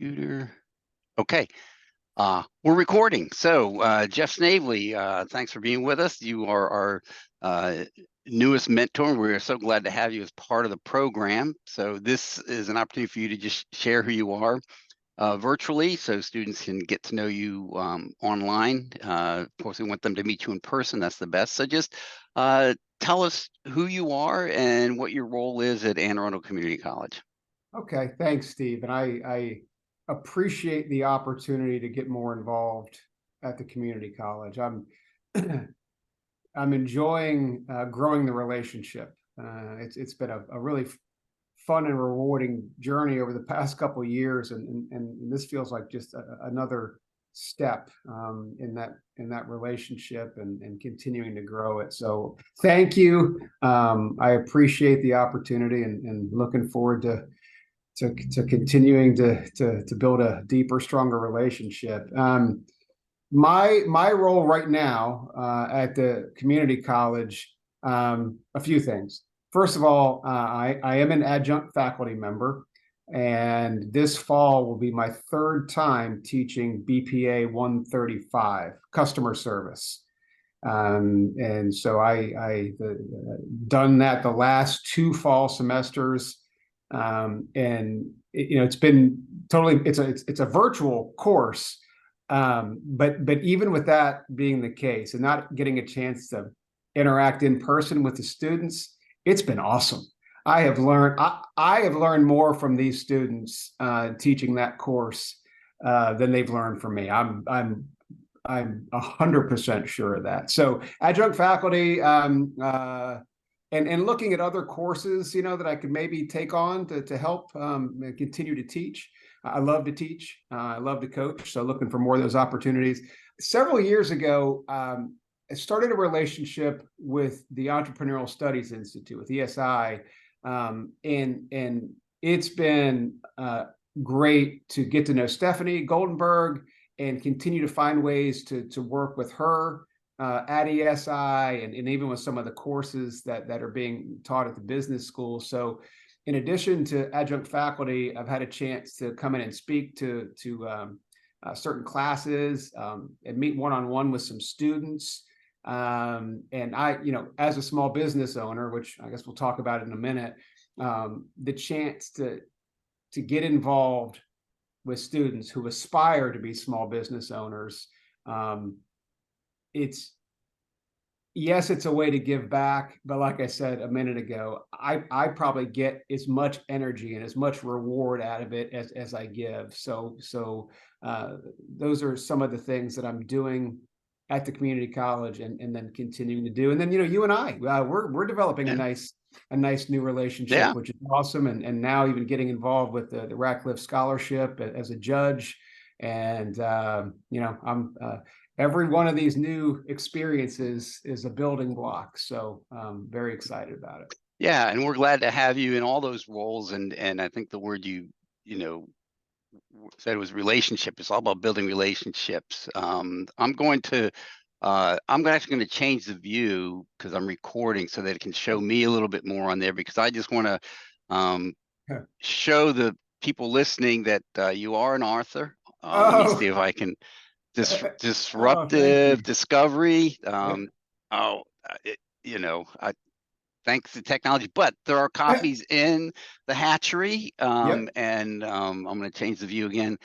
Computer. Okay. We're recording. So, Geoff Snavely, thanks for being with us. You are our newest mentor. We're so glad to have you as part of the program. So this is an opportunity for you to just share who you are virtually, so students can get to know you online. Of course, we want them to meet you in person. That's the best. So just tell us who you are and what your role is at Anne Arundel Community College. Okay, thanks, Steve. And I appreciate the opportunity to get more involved at the community college. I'm I'm enjoying growing the relationship. It's been a really fun and rewarding journey over the past couple of years, and this feels like just another step in that relationship and continuing to grow it. So thank you. I appreciate the opportunity and looking forward to continuing to build a deeper, stronger relationship. My role right now at the community college, a few things. First of all, I am an adjunct faculty member, and this fall will be my third time teaching BPA 135, customer service. And so I done that the last two fall semesters. And it's been totally, it's a virtual course. But even with that being the case and not getting a chance to interact in person with the students, it's been awesome. I have learned more from these students teaching that course than they've learned from me. I'm 100% sure of that. So adjunct faculty, and looking at other courses, that I could maybe take on to help continue to teach. I love to teach. I love to coach. So looking for more of those opportunities. Several years ago, I started a relationship with the Entrepreneurial Studies Institute, with ESI, and it's been great to get to know Stephanie Goldenberg and continue to find ways to work with her at ESI and even with some of the courses that are being taught at the business school. So in addition to adjunct faculty, I've had a chance to come in and speak to certain classes and meet one-on-one with some students. And I, as a small business owner, which I guess we'll talk about in a minute, the chance to get involved with students who aspire to be small business owners. It's a way to give back, but like I said a minute ago, I probably get as much energy and as much reward out of it as I give. So those are some of the things that I'm doing at the community college and then continuing to do. And then you and I, we're developing a nice new relationship, which is awesome. And now even getting involved with the Radcliffe Scholarship as a judge. And I'm every one of these new experiences is a building block. So I'm very excited about it. Yeah, and we're glad to have you in all those roles. And I think the word you said was relationship. It's all about building relationships. I'm actually going to change the view because I'm recording so that it can show me a little bit more on there, because I just want to show the people listening that you are an author. Let me see if I can. Disruptive discovery. Thanks to technology, but there are copies in the hatchery, and I'm going to change the view again.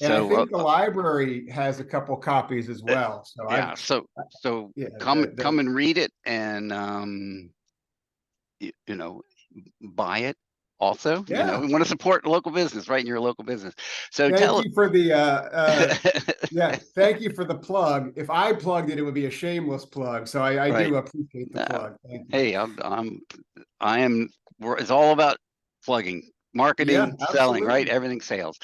And I think the library has a couple copies as well. So come and read it and buy it. Also, we want to support local business, right? In your local business. So thank you for the thank you for the plug. If I plugged it, it would be a shameless plug. So I do appreciate the plug. Thank you. Hey, it's all about plugging, marketing, selling, right? Everything sales.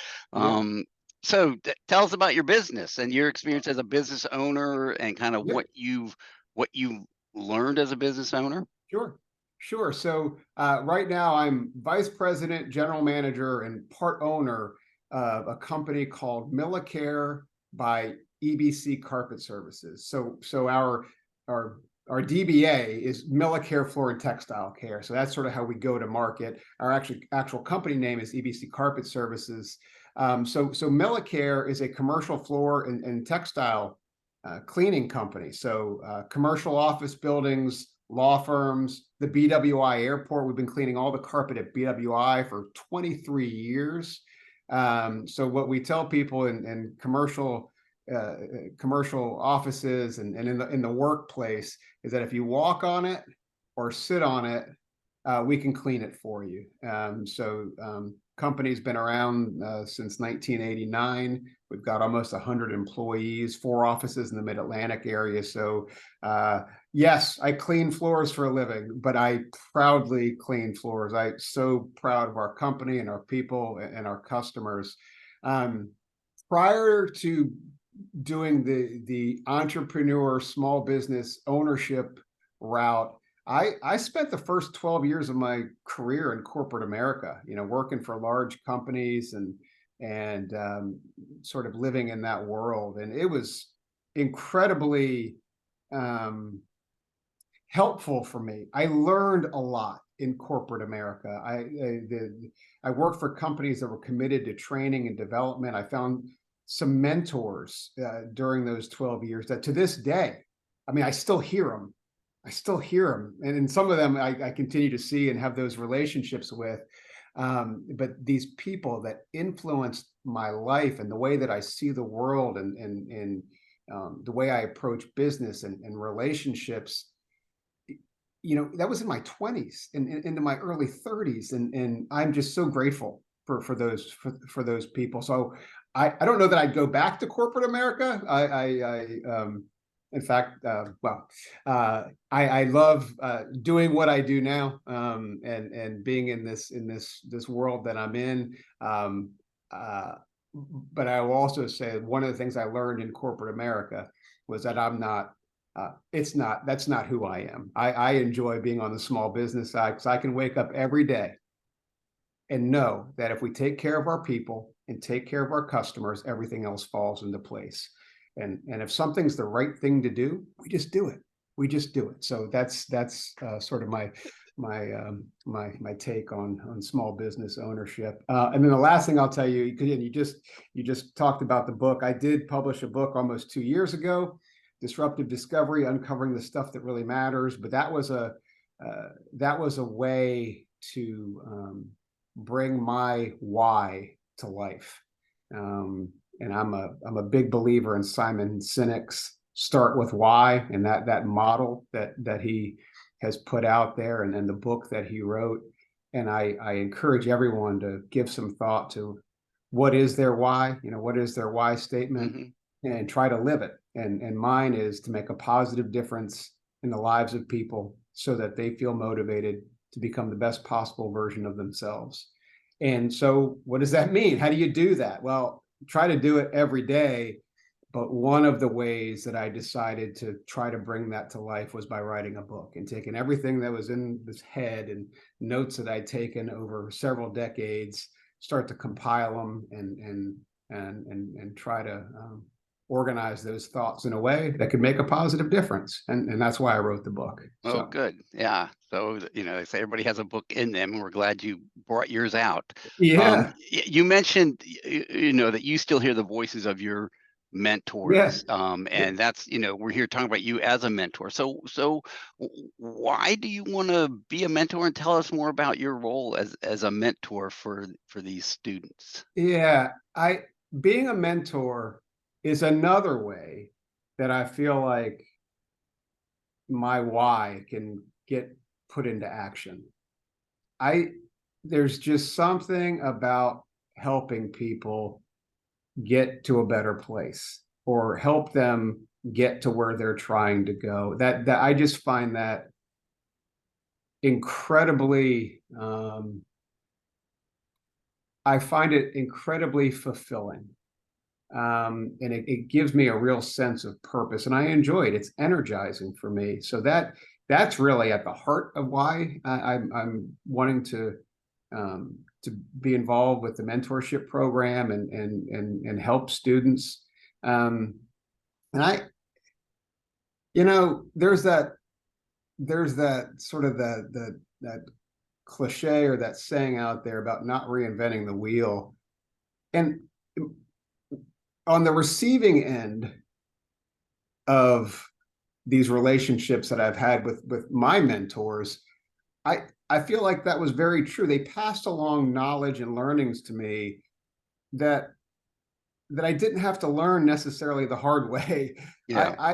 So tell us about your business and your experience as a business owner and kind of what you've learned as a business owner. Sure. So right now I'm vice president, general manager, and part owner of a company called Millicare by EBC Carpet Services. So our DBA is Millicare Floor and Textile Care. So that's sort of how we go to market. Our actual company name is EBC Carpet Services. So Millicare is a commercial floor and textile cleaning company. So commercial office buildings, law firms, the BWI airport. We've been cleaning all the carpet at BWI for 23 years. So what we tell people in commercial offices and in the workplace is that if you walk on it or sit on it, we can clean it for you. Company's been around since 1989. We've got almost 100 employees, 4 offices in the Mid-Atlantic area. So yes, I clean floors for a living, but I proudly clean floors. I'm so proud of our company and our people and our customers. Prior to doing the entrepreneur small business ownership route, I spent the first 12 years of my career in corporate America, working for large companies and sort of living in that world. And it was incredibly helpful for me. I learned a lot in corporate America. I worked for companies that were committed to training and development. I found some mentors during those 12 years that to this day, I mean, I still hear them. And in some of them I continue to see and have those relationships with. But these people that influenced my life and the way that I see the world and the way I approach business and relationships, that was in my 20s and into my early 30s. And I'm just so grateful for those people. So I don't know that I'd go back to corporate America. In fact, I love doing what I do now, and being in this world that I'm in. But I will also say one of the things I learned in corporate America was that I'm not. That's not who I am. I enjoy being on the small business side because I can wake up every day and know that if we take care of our people and take care of our customers, everything else falls into place. And if something's the right thing to do, we just do it. So that's sort of my take on small business ownership. And then the last thing I'll tell you, you just talked about the book. I did publish a book almost 2 years ago, Disruptive Discovery: Uncovering the Stuff That Really Matters. But that was a way to bring my why to life. And I'm a big believer in Simon Sinek's Start With Why, and that model that he has put out there, and the book that he wrote. And I encourage everyone to give some thought to what is their why, what is their why statement, and try to live it. And mine is to make a positive difference in the lives of people so that they feel motivated to become the best possible version of themselves. And so what does that mean? How do you do that? Well, try to do it every day. But one of the ways that I decided to try to bring that to life was by writing a book and taking everything that was in this head and notes that I'd taken over several decades, start to compile them and try to organize those thoughts in a way that could make a positive difference. And that's why I wrote the book. Oh, So. good. Yeah. So, they say everybody has a book in them, and we're glad you brought yours out. Yeah. You mentioned, that you still hear the voices of your mentors. Yeah. And that's, we're here talking about you as a mentor. So why do you want to be a mentor, and tell us more about your role as a mentor for these students? Yeah. Being a mentor is another way that I feel like my why can get put into action. There's just something about helping people get to a better place or help them get to where they're trying to go. That I just find that incredibly, I find it incredibly fulfilling. And it gives me a real sense of purpose, and I enjoy it. It's energizing for me. So that's really at the heart of why I'm wanting to be involved with the mentorship program and help students. And there's that sort of that cliche or that saying out there about not reinventing the wheel. And on the receiving end of these relationships that I've had with my mentors, I feel like that was very true. They passed along knowledge and learnings to me that I didn't have to learn necessarily the hard way. Yeah. I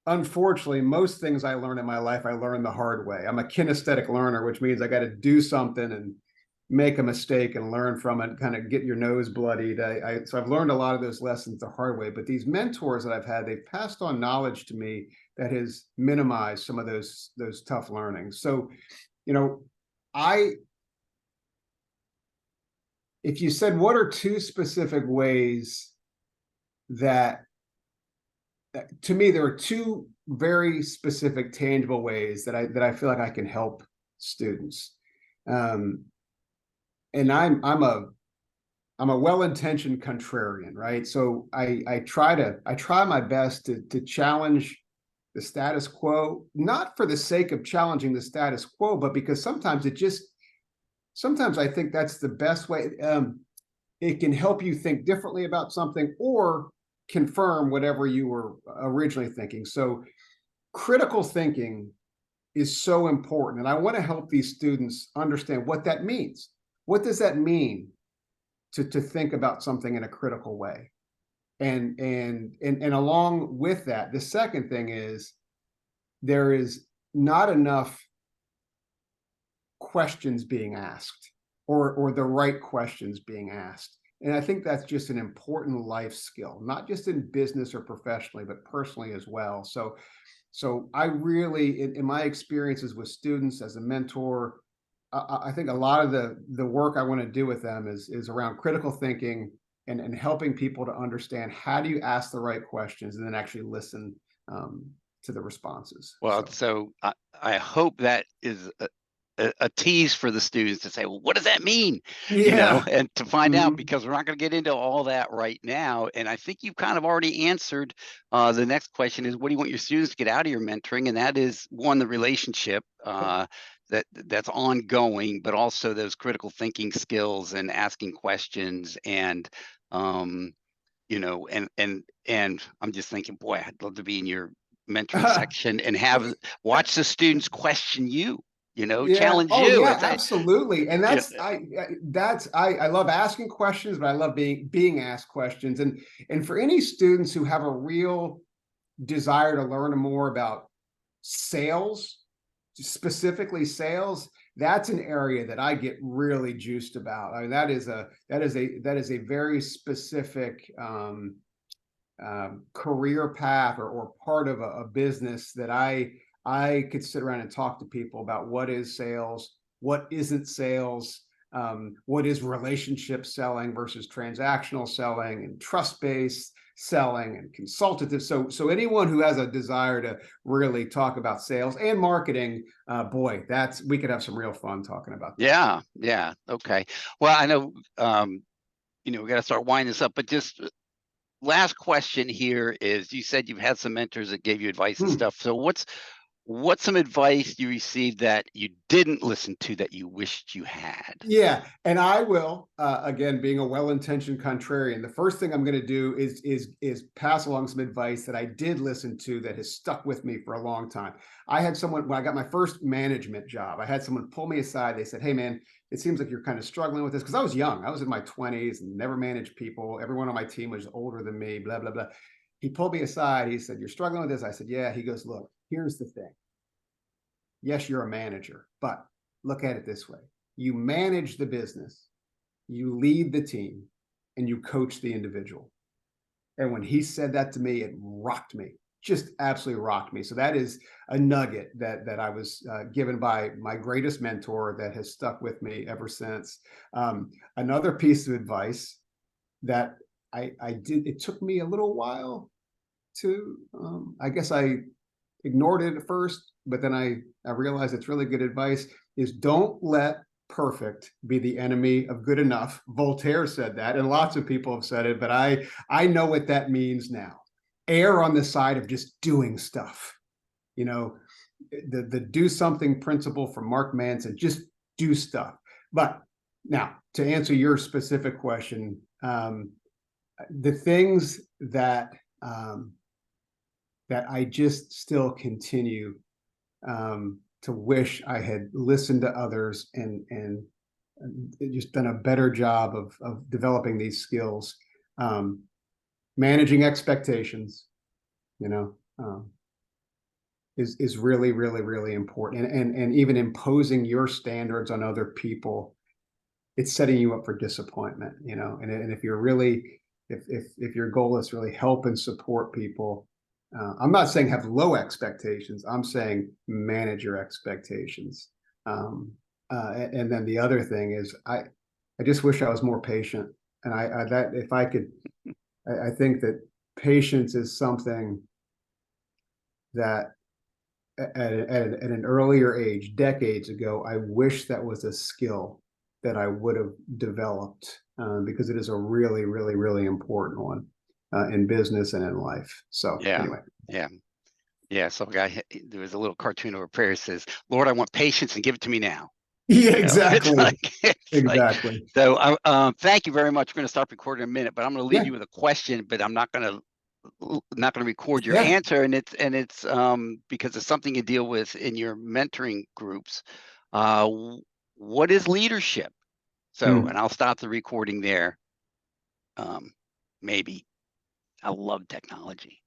unfortunately, most things I learn in my life, I learn the hard way. I'm a kinesthetic learner, which means I got to do something and make a mistake and learn from it, kind of get your nose bloodied. So I've learned a lot of those lessons the hard way. But these mentors that I've had, they've passed on knowledge to me that has minimized some of those tough learnings. So, you know, if you said what are two specific ways that, to me, there are two very specific, tangible ways that I feel like I can help students. And I'm a well-intentioned contrarian, right? So I try my best to challenge the status quo, not for the sake of challenging the status quo, but because sometimes I think that's the best way. It can help you think differently about something or confirm whatever you were originally thinking. So critical thinking is so important. And I want to help these students understand what that means. What does that mean to think about something in a critical way? And along with that, the second thing is there is not enough questions being asked, or the right questions being asked. And I think that's just an important life skill, not just in business or professionally, but personally as well. So I really, in my experiences with students as a mentor, I think a lot of the work I want to do with them is around critical thinking and helping people to understand how do you ask the right questions and then actually listen to the responses. Well, so I hope that is a tease for the students to say, well, what does that mean? Yeah. And to find out, Mhm. because we're not going to get into all that right now. And I think you've kind of already answered the next question is, what do you want your students to get out of your mentoring? And that is, one, the relationship that's ongoing, but also those critical thinking skills and asking questions and and I'm just thinking, boy, I'd love to be in your mentoring section and watch the students question you, Yeah. challenge Oh, you yeah, and say, absolutely. And yeah, I love asking questions, but I love being asked questions. And for any students who have a real desire to learn more about sales, specifically sales, that's an area that I get really juiced about. I mean, that is a very specific career path or part of a business that I could sit around and talk to people about what is sales, what isn't sales, what is relationship selling versus transactional selling, and trust-based selling and consultative. So anyone who has a desire to really talk about sales and marketing, boy, we could have some real fun talking about that. yeah, okay. Well, I know we got to start winding this up, but just last question here is, you said you've had some mentors that gave you advice and Hmm. stuff. So what's some advice you received that you didn't listen to that you wished you had? Yeah, and I will again, being a well-intentioned contrarian. The first thing I'm going to do is pass along some advice that I did listen to that has stuck with me for a long time. I had someone when I got my first management job. I had someone pull me aside. They said, "Hey, man, it seems like you're kind of struggling with this," because I was young. I was in my 20s and never managed people. Everyone on my team was older than me. Blah blah blah. He pulled me aside. He said, "You're struggling with this." I said, "Yeah." He goes, "Look, here's the thing. Yes, you're a manager, but look at it this way. You manage the business, you lead the team, and you coach the individual." And when he said that to me, it rocked me, just absolutely rocked me. So that is a nugget that I was given by my greatest mentor that has stuck with me ever since. Another piece of advice that I did, it took me a little while to, I guess I ignored it at first, but then I realized it's really good advice, is don't let perfect be the enemy of good enough. Voltaire said that, and lots of people have said it, but I know what that means now. Err on the side of just doing stuff. You know, the do something principle from Mark Manson, just do stuff. But Now, to answer your specific question, the things that I just still continue to wish I had listened to others and just done a better job of developing these skills. Managing expectations, you know, is really, really, really important. And even imposing your standards on other people, it's setting you up for disappointment, you know. And if you're really, if your goal is to really help and support people, I'm not saying have low expectations. I'm saying manage your expectations. And then the other thing is, I just wish I was more patient. And that if I could, I think that patience is something that at an earlier age, decades ago, I wish that was a skill that I would have developed, because it is a really, really, really important one in business and in life. So Yeah, anyway. yeah, yeah. So there was a little cartoon over prayer says, "Lord, I want patience and give it to me now." Yeah, You know, exactly. it's like, Exactly. so thank you very much. We're going to stop recording in a minute, but I'm going to leave Yeah. you with a question, but I'm not going to record your Yeah. answer. And it's because it's something you deal with in your mentoring groups. What is leadership? So, Mm. and I'll stop the recording there. Maybe. I love technology.